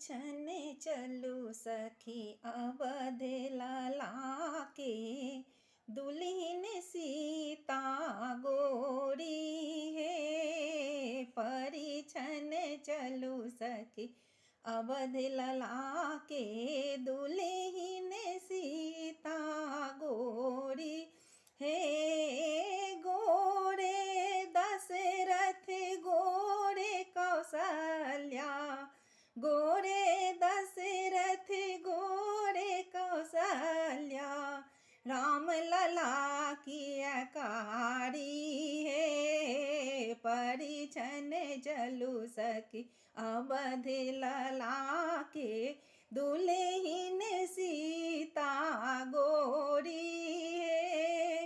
परिछने चलू सखी अवध लला के, दुल्हन सीता गोरी है। परिछने चलू सखी अवध लला के, दुल्हन सीता गोरी हे। गोरे दशरथ गोरे कौशल्या, गोरे दशरथ गोरे कौशल्या, राम लला की अकारी है। परिछन चलू सखी अवध लला के, दुल्हन सीता गोरी है।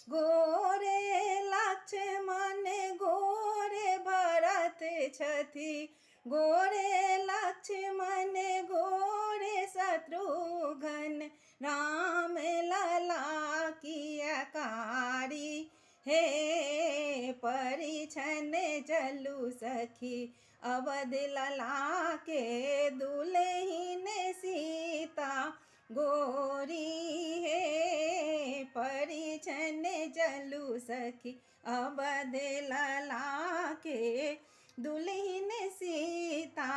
गोरे लक्ष्मण गोरे भरत छथि, गोरे लक्ष्मण गोरे शत्रुघ्न, राम लला की अकारी हे। परिछन चलू सखी अवध लला के, दुल्हन सीता गोरी है। परिछन चलू सखी अवध लला के, दुल्हन सीता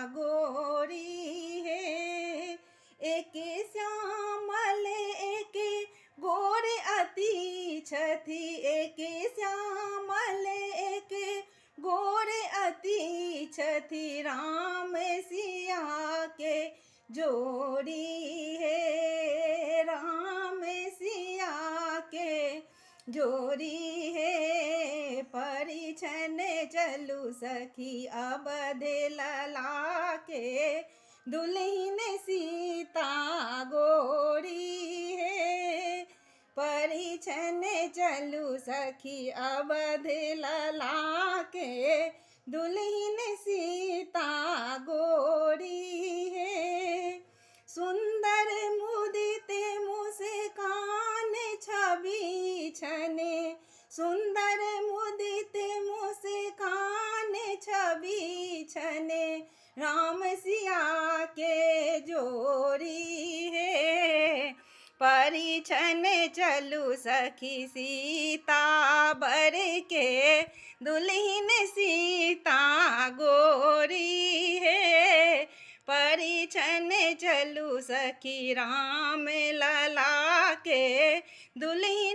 गोरी है। एक श्यामल एक गोरे अति छथि, एक श्यामल एक गोरे अति छथि, राम सिया के जोड़ी है। राम सिया के जोड़ी है। परिछन चलू सखी अवध लला के, दुल्हन सीता गोरी है। परिछन चलू सखी अवध लला के, दुल्हन सीता गोरी है। सुंदर मुदित मुस्कान छवि छने, सुंदर मुदित मुस्कान छवि छने, राम सिया के जोड़ी है। परिछन चलू सखी सीता बर के, दुल्हन सीता गोरी है। परिछन चलू सखी राम लला के, दुल्हन